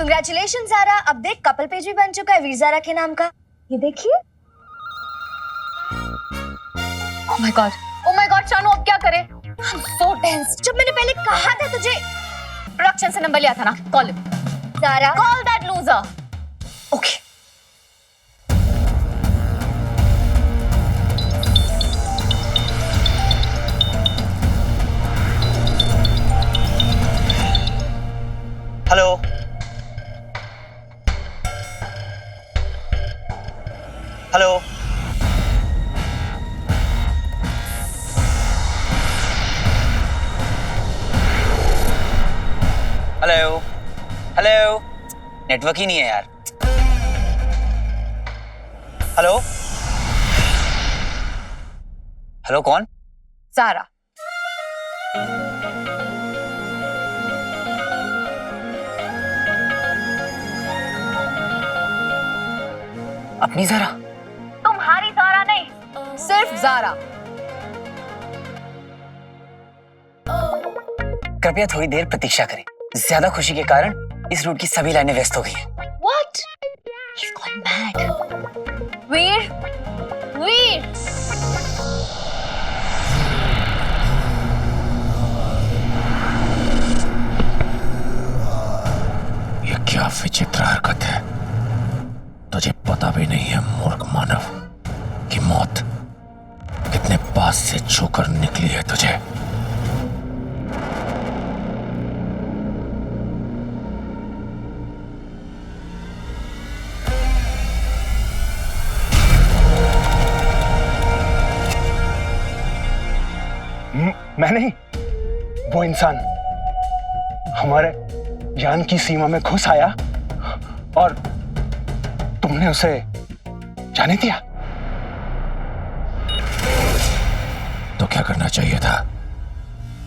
Congratulation Zaara, अब देख couple page भी बन चुका है वीर ज़ारा के नाम का। ये देखिए। ओह माय गॉड शानू, अब क्या करें? I'm so tense। जब मैंने पहले कहा था तुझे। प्रोडक्शन से नंबर लिया था ना, call him. Zara. Call that loser. Okay. Hello. Hello. Hello. Hello. Network ही नहीं है यार। हेलो। हेलो कौन? ज़ारा। अपनी ज़ारा? तुम्हारी ज़ारा नहीं, सिर्फ ज़ारा। कृपया थोड़ी देर प्रतीक्षा करें। ज्यादा खुशी के कारण इस रूट की सभी लाइनें व्यस्त हो गई हैं। What? He's gone mad। वीर, वीर। ये क्या विचित्र हरकत है। तुझे पता भी नहीं है मूर्ख मानव कि मौत कितने पास से छूकर निकली है तुझे। मैं नहीं, वो इंसान हमारे जान की सीमा में घुस आया और तुमने उसे जाने दिया। तो क्या करना चाहिए था?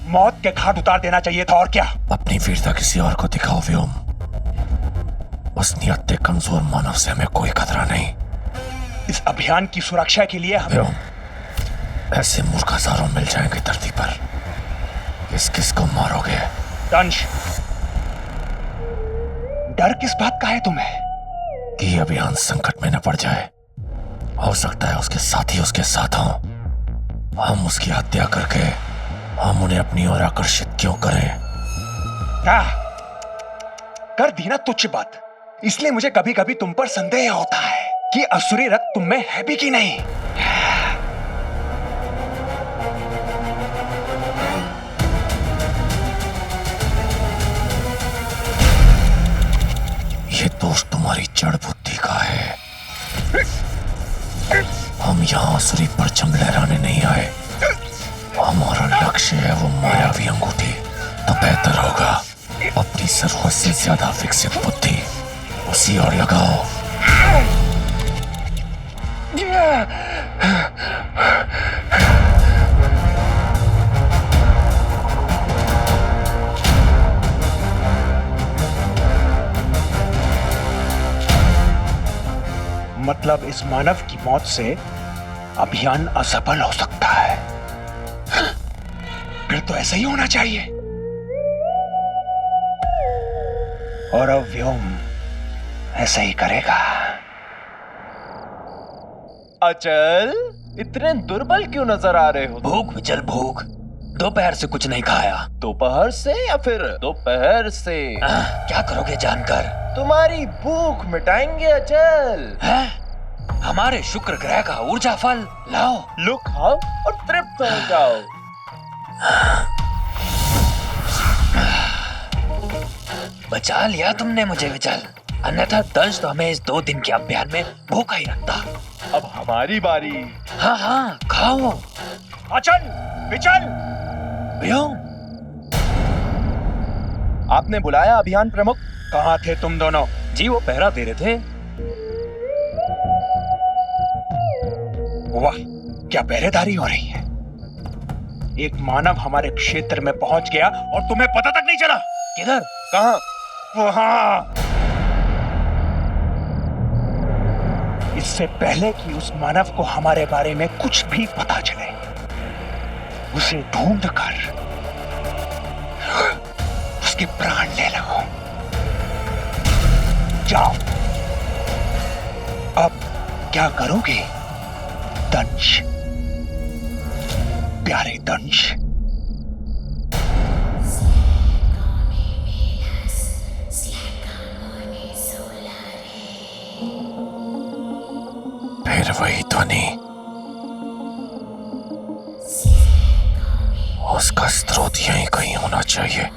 मौत के घाट उतार देना चाहिए था, और क्या। अपनी वीरता किसी और को दिखाओ व्योम। उस नियत कमजोर मानव से हमें कोई खतरा नहीं। इस अभियान की सुरक्षा के लिए हमें व्योम, ऐसे मूर्ख हजारों मिल जाएंगे धरती पर। किस किस को मारोगे? दंश, डर किस बात का है तुम्हें? कि अभियान संकट में न पड़ जाए। हो सकता है उसके साथी उसके साथ हों। हम उसकी हत्या करके हम उन्हें अपनी ओर आकर्षित क्यों करें? क्या कर दी ना तुच्छ बात। इसलिए मुझे कभी कभी तुम पर संदेह होता है कि असुरी रक्त तुम में है भी कि नहीं। ये दोष तुम्हारी जड़ बुद्धि का है। हम यहाँ आसुरी परचम लहराने नहीं आए। हमारा लक्ष्य है वो मायावी अंगूठी। तो बेहतर होगा अपनी जरूरत से ज्यादा विकसित बुद्धि उसी और लगाओ। मतलब इस मानव की मौत से अभियान असफल हो सकता है। फिर तो ऐसा ही होना चाहिए। और अब व्योम ऐसा ही करेगा। अचल, इतने दुर्बल क्यों नजर आ रहे हो? भूख विचल भूख। दोपहर से कुछ नहीं खाया। दोपहर से या फिर दोपहर से? क्या करोगे जानकर? तुम्हारी भूख मिटाएंगे अचल। हैं? हमारे शुक्र ग्रह का ऊर्जा फल लाओ। लो खाओ और तृप्त हो जाओ। बचा लिया तुमने मुझे विचल, अन्यथा दंश तो हमें इस 2 दिन के अभियान में भूखा ही रखता। अब हमारी बारी। हाँ हाँ खाओ। अचल, विचल। व्योम, आपने बुलाया अभियान प्रमुख? कहाँ थे तुम दोनों? जी वो पहरा दे रहे थे। वाह, क्या पहरेदारी हो रही है। एक मानव हमारे क्षेत्र में पहुंच गया और तुम्हें पता तक नहीं चला। किधर? कहाँ? वहां। इससे पहले कि उस मानव को हमारे बारे में कुछ भी पता चले, उसे ढूंढ कर उसके प्राण ले लो। जाओ। अब क्या करोगे दंश, प्यारे दंश? फिर वही ध्वनि, उसका स्रोत यहीं कहीं होना चाहिए।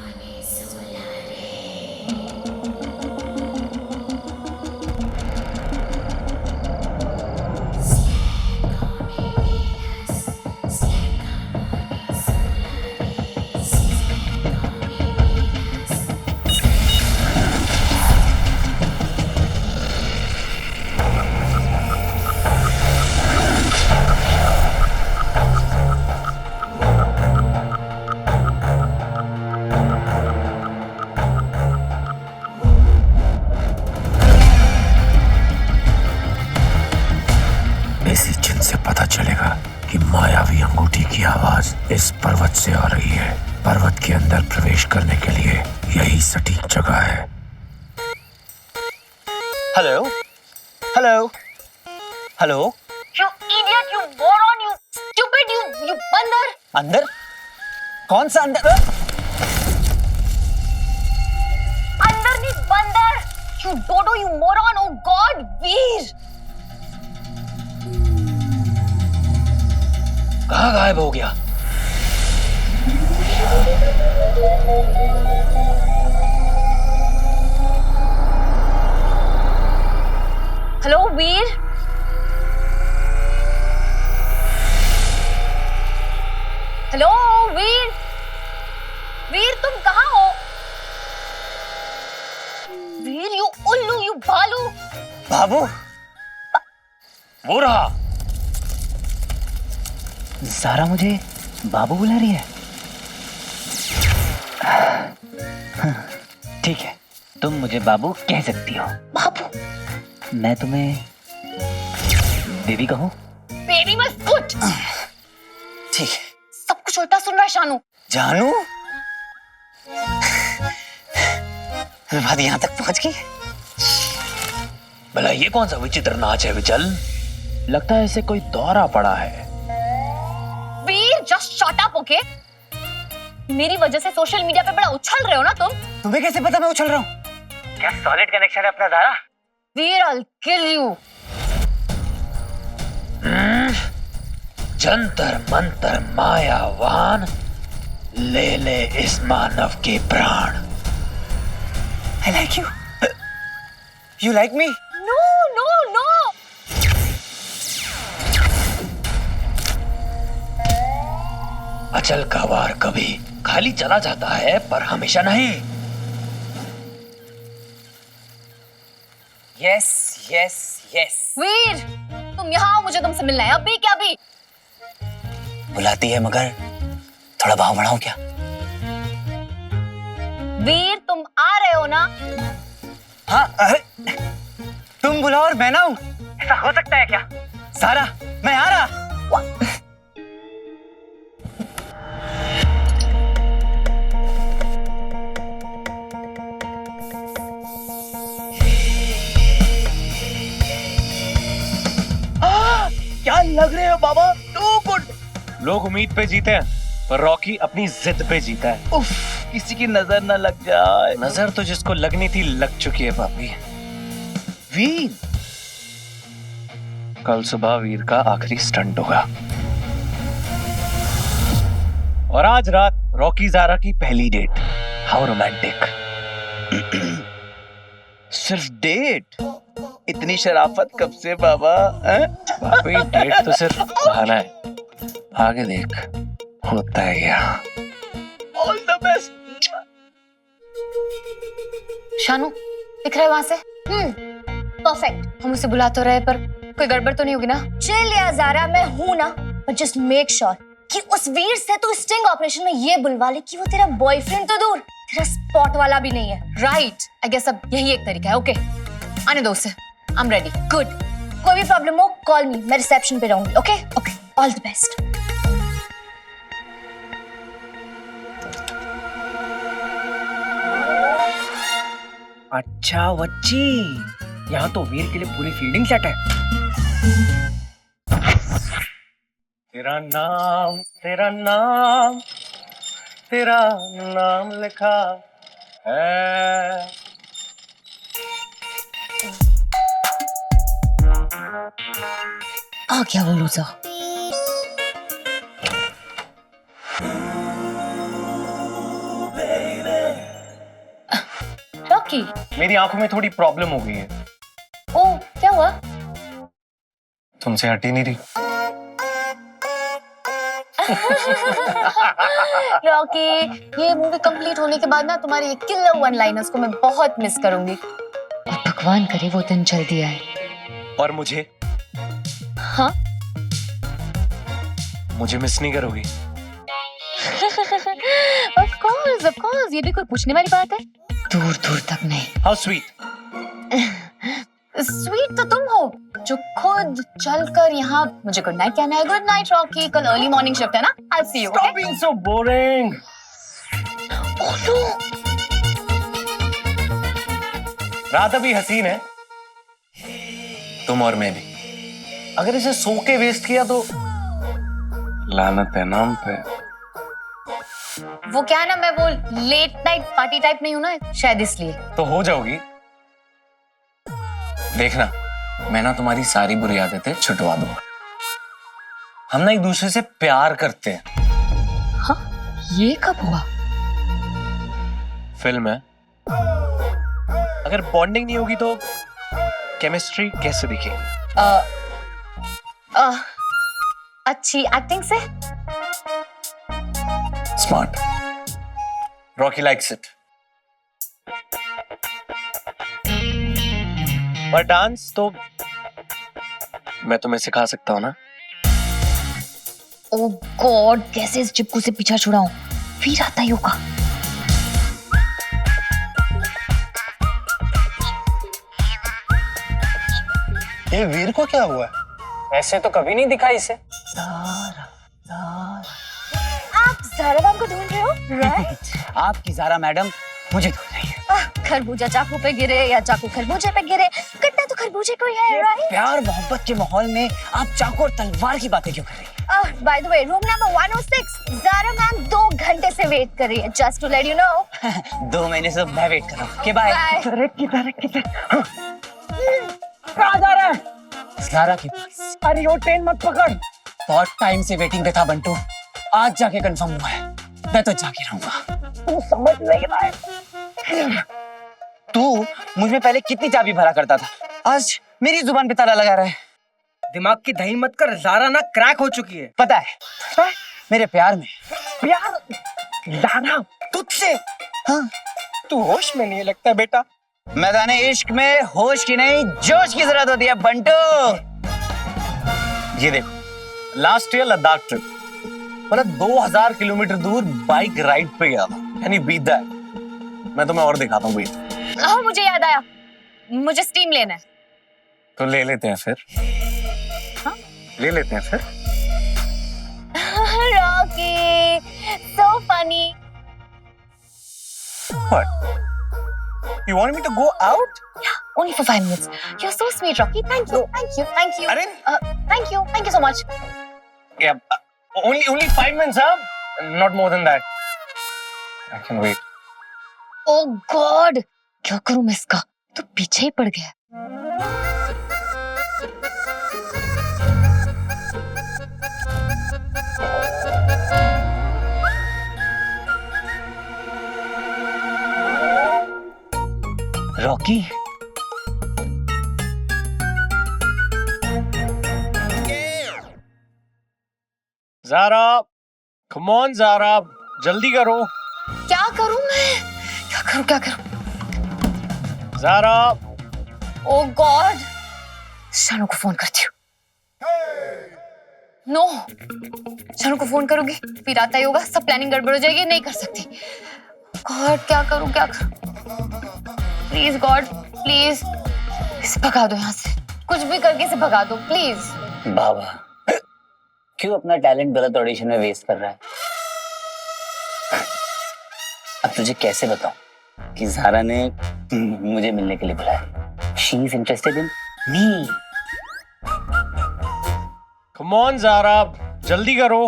इसी चिन्ह से पता चलेगा कि मायावी अंगूठी की आवाज इस पर्वत से आ रही है। पर्वत के अंदर प्रवेश करने के लिए यही सटीक जगह है। Hello hello hello. You idiot, you moron, you stupid, you बंदर। अंदर? कौन सा अंदर? अंदर नहीं बंदर। You dodo, you moron, oh God, वीर। कहाँ गायब हो गया? हेलो वीर। हेलो वीर। वीर तुम कहाँ हो? वीर यू उल्लू, यू भालू। बाबू। वो रहा। ज़ारा मुझे बाबू बुला रही है। ठीक है, तुम मुझे बाबू कह सकती हो। बाबू। मैं तुम्हें बेबी कहूँ? बेबी मत फुट। ठीक है। सब कुछ उल्टा सुन रहा है शानू। जानू बात यहाँ तक पहुँच गई। भला ये कौन सा विचित्र नाच है विचल? लगता है इसे कोई दौरा पड़ा है। वीर जस्ट शट अप ओके। मेरी वजह से सोशल मीडिया पे बड़ा उछल रहे हो ना तुम। तुम्हें कैसे पता मैं उछल रहा हूँ? क्या सॉलिड कनेक्शन है अपना ज़ारा? वीर I'll kill you। Jantar Mantar मायावान, ले ले इस मानव के प्राण। I like you. You like me? No no no। अचल का वार कभी खाली चला जाता है पर हमेशा नहीं। Yes yes yes। वीर तुम यहाँ आओ, मुझे तुमसे मिलना है अभी। क्या अभी? बुलाती है मगर थोड़ा भाव बढ़ाऊं क्या? वीर तुम आ रहे हो ना? हाँ, अरे तुम बुलाओ और मैं ना हूं, ऐसा हो सकता है क्या? सारा मैं आ रहा। क्या लग रहे हो बाबा? To good. लोग उम्मीद पे जीते हैं पर रॉकी अपनी जिद पे जीता है। उफ, किसी की नजर न लग जाए। नजर तो जिसको लगनी थी लग चुकी है पापी। वीर, कल सुबह वीर का आखिरी स्टंट होगा और आज रात रॉकी ज़ारा की पहली डेट। How romantic. सिर्फ डेट? इतनी शराफत कब से बाबा? पापी डेट तो सिर्फ बहाना है, आगे देख होता है क्या। All the best. शानू दिख रहा है वहां से? परफेक्ट। हम उसे बुला तो रहे पर कोई गड़बड़ तो नहीं होगी ना? चिल या ज़ारा, मैं हूं ना, बट जस्ट मेक श्योर कि उस वीर से तू स्टिंग ऑपरेशन में ये बुलवा ले कि वो तेरा बॉयफ्रेंड तो दूर, तेरा स्पॉट वाला भी नहीं है। राइट, आई गेस अब यही एक तरीका है। ओके आने दो उसे, आई एम रेडी। गुड। कोई भी प्रॉब्लम हो कॉल मी, मैं रिसेप्शन पे रहूंगी। Okay okay, all the best. अच्छा बच्ची, यहाँ तो वीर के लिए पूरी फील्डिंग सेट है। तेरा नाम तेरा नाम तेरा नाम लिखा है। आ क्या बोलूं सा? रॉकी, मेरी आंखों में थोड़ी प्रॉब्लम हो गई है। ओ क्या हुआ? तुमसे हटी नहीं रही। रॉकी, ये मूवी कंप्लीट होने के बाद ना तुम्हारी ये किलर वन लाइनर्स को मैं बहुत मिस करूंगी। और भगवान करे वो दिन जल्दी आए। और मुझे हाँ? मुझे मिस नहीं करोगी? ऑफ कोर्स, ये भी कोई पूछने वाली बात है? दूर दूर तक नहीं। How sweet. स्वीट तो तुम हो जो खुद चलकर यहाँ मुझे गुड नाइट कहना है। गुड नाइट रॉकी, कल अर्ली मॉर्निंग शिफ्ट है ना। I see you. Stop being so boring. Oh no, रात अभी हसीन है, तुम और मैं भी। अगर इसे सो के वेस्ट किया तो लानत है नाम पे। वो क्या है ना, मैं वो लेट नाइट पार्टी टाइप नहीं हूं ना, शायद इसलिए। तो हो जाओगी। देखना, मैं ना तुम्हारी सारी बुरी आदतें छुटवा दूंगा। हम ना एक दूसरे से प्यार करते हैं। हाँ, ये कब हुआ? फिल्म है, अगर बॉन्डिंग नहीं होगी तो केमिस्ट्री कैसे दिखेगी? अच्छी एक्टिंग से। स्मार्ट। Rocky likes it. पर डांस तो मैं तुम्हें सिखा सकता हूँ ना। ओ गॉड, कैसे इस चिपकू से पीछा छुड़ाऊं? फिर आता ही होगा। ये वीर को क्या हुआ? ऐसे तो कभी नहीं दिखा इसे। आप ज़ारा मैम को ढूंढ रहे हो, राइट? आपकी ज़ारा मैडम मुझे ढूंढ रही है। खरबूजा चाकू पे गिरे या चाकू खरबूजे पे गिरे, कट्टा तो खरबूजे को ही है, राइट? प्यार मोहब्बत के माहौल में आप चाकू और तलवार की बातें क्यों कर रही हैं? By the way, room number 106, Zara ma'am 2 घंटे से वेट कर रही है, just to let you know. 2 महीने से मैं वेट कर रहा हूँ। के बाय। Bye. कहाँ जा रहा है? ज़ारा के पास। अरे वो ट्रेन मत पकड़। बहुत टाइम से वेटिंग पे था बंटू, आज जाके कंफर्म हुआ है। मैं तो जाके रहूंगा। तू समझ नहीं रहा है। तू मुझ में पहले कितनी चाबी भरा करता था, आज मेरी जुबान पे ताला लगा रहा है। दिमाग की दही मत कर, ज़ारा ना क्रैक हो चुकी है। पता है मेरे प्यार में। प्यार ज़ारा तुझसे? हाँ। तू होश में नहीं लगता बेटा। मैदाने इश्क में होश की नहीं जोश की जरूरत होती है बंटू। ये देखो, लास्ट ईयर लद्दाख ट्रिप, मतलब 2000 किलोमीटर दूर बाइक राइड पे गया था। यानी बीत दैट। मैं तुम्हें और दिखाता हूँ बीत। हाँ, मुझे याद आया, मुझे स्टीम लेना है। तो ले लेते हैं फिर। हाँ? ले लेते हैं फिर। Rocky, so funny. What? You want me to go out? Yeah, only for 5 minutes. You're so sweet, Rocky. Thank you, thank you, thank you. अरे? Thank you so much. Yeah, only 5 minutes, huh? Not more than that. I can wait. Oh God, क्या करूं मैं इसका? तो पीछे ही पड़ गया। Rocky, Zara, come on Zara, जल्दी करो। क्या करूं मैं? क्या करूं? Zaara, Oh God. शानू को फोन करती हूँ। No. शानू को फोन करूंगी, फिर आता ही होगा, सब प्लानिंग गड़बड़ हो जाएगी, नहीं कर सकती। God, क्या करूं? Please God, please. इसे भगा दो यहाँ से, कुछ भी करके इसे भगा दो, प्लीज। बाबा क्यों अपना टैलेंट गलत ऑडिशन में वेस्ट कर रहा है? अब तुझे कैसे बताऊं कि ज़ारा ने मुझे मिलने के लिए बुलाया। She is interested in me. Come on Zara, जल्दी करो।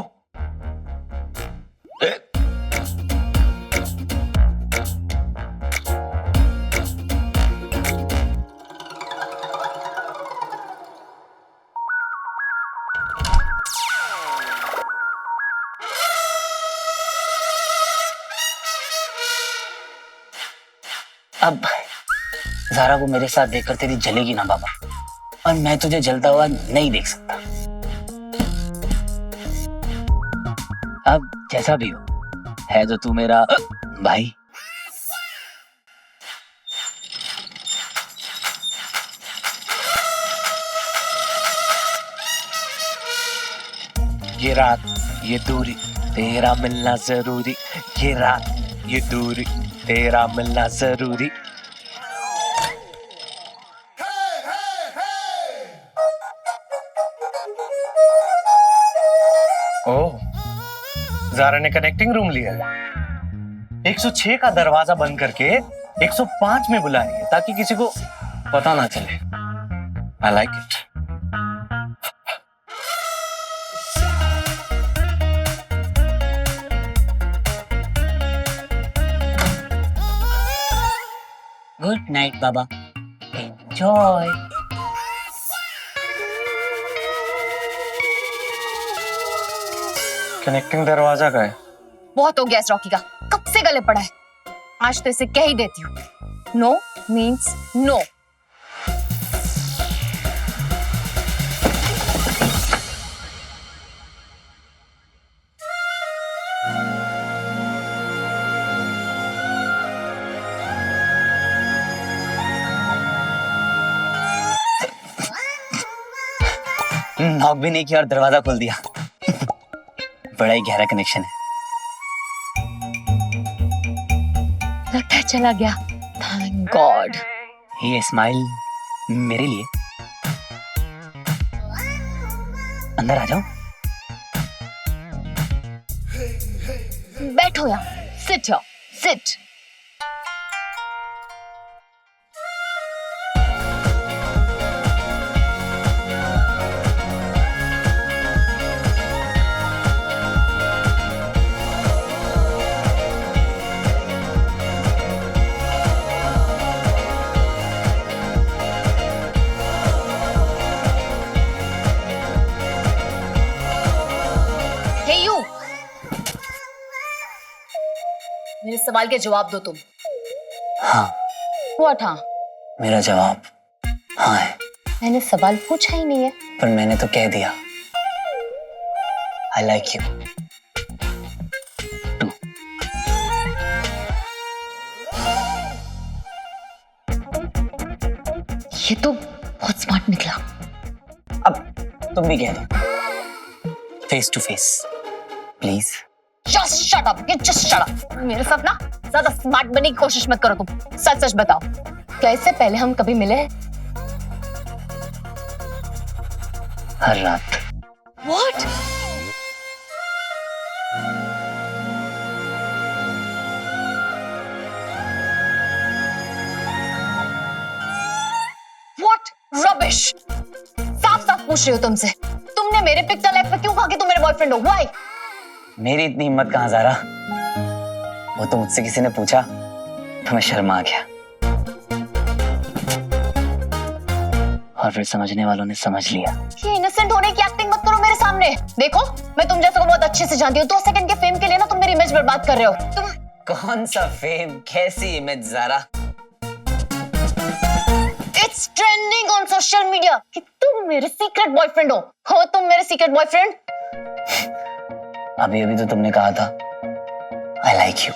अब ज़ारा को मेरे साथ देखकर तेरी जलेगी ना बाबा, और मैं तुझे जलता हुआ नहीं देख सकता। अब जैसा भी हो, है तो तू मेरा भाई। ये रात ये दूरी तेरा मिलना जरूरी, ये रात ये दूरी तेरा मिलना जरूरी। ओह, ज़ारा ने कनेक्टिंग रूम लिया है। 106 का दरवाजा बंद करके 105 में बुला रही है ताकि किसी को पता ना चले। I like it. Good night Baba, enjoy. Connecting दरवाजा का है। बहुत हो गया इस रॉकी का, कब से गले पड़ा है। आज तो इसे कह ही देती हूँ, नो मीन्स नो। नॉक भी नहीं किया और दरवाजा खोल दिया। बड़ा ही गहरा कनेक्शन है। लगता है चला गया, थैंक गॉड। ये स्माइल मेरे लिए। अंदर आ जाओ। बैठो यहाँ, सिट हियर, सिट। मेरे सवाल के जवाब दो तुम। हाँ। व्हाट? हाँ? मेरा जवाब हाँ है। मैंने सवाल पूछा ही नहीं है। पर मैंने तो कह दिया, आई लाइक यू टू। ये तो बहुत स्मार्ट निकला। अब तुम भी कह दो, face to face please. Just shut up, you just shut up। मेरे साथ ना ज्यादा स्मार्ट बनने की कोशिश मत करो तुम। सच सच बताओ, क्या इससे पहले हम कभी मिले हैं? हर रात। What? What rubbish! साफ साफ पूछ रही हो तुमसे, तुमने मेरे पिक्चर लाइफ में क्यों कहा कि तुम मेरे बॉयफ्रेंड हो? Why? मेरी इतनी हिम्मत कहाँ ज़ारा, वो तो मुझसे किसी ने पूछा तो मैं शर्मा गया, और फिर समझने वालों ने समझ लिया। ये इनोसेंट होने की एक्टिंग मत करो मेरे सामने। देखो, मैं तुम जैसे को बहुत अच्छे से जानती हूँ। 2 सेकंड के फेम के लिए ना तुम मेरी इमेज बर्बाद कर रहे हो। तुम कौन सा फेम, कैसी image Zara? It's trending on social media कि तुम मेरे सीक्रेट बॉयफ्रेंड हो। हो तुम मेरे सीक्रेट बॉयफ्रेंड? अभी अभी तो तुमने कहा था आई लाइक यू,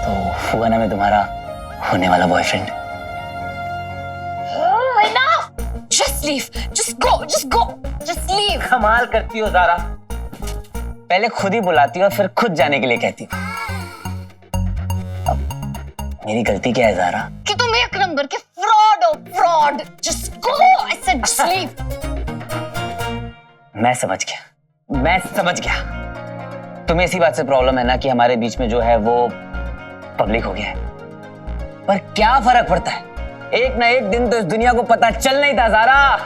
तो हुआ ना मैं तुम्हारा होने वाला boyfriend. Just leave, just go, just go, just leave। कमाल करती हो ज़ारा, पहले खुद ही बुलाती हो और फिर खुद जाने के लिए कहती हो। अब मेरी गलती क्या है ज़ारा? कि तुम एक नंबर के फ्रॉड हो, fraud. Just go, I said just leave। मैं समझ गया। तुम्हें इसी बात से प्रॉब्लम है ना कि हमारे बीच में जो है वो पब्लिक हो गया है। पर क्या फर्क पड़ता है, एक ना एक दिन तो इस दुनिया को पता चल नहीं था ज़ारा।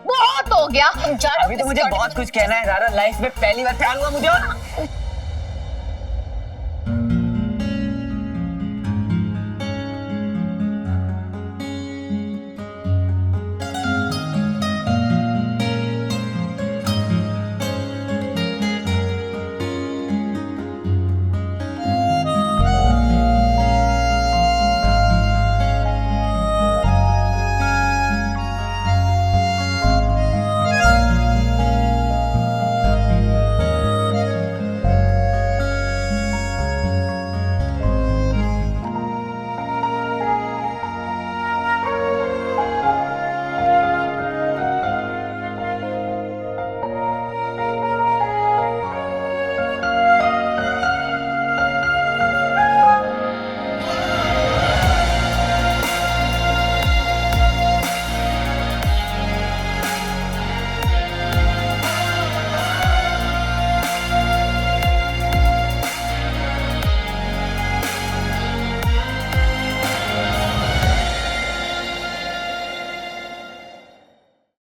बहुत हो गया, हम जा रहे अभी तो मुझे बहुत कुछ कहना है ज़ारा। लाइफ में पहली बार प्यार हुआ मुझे, और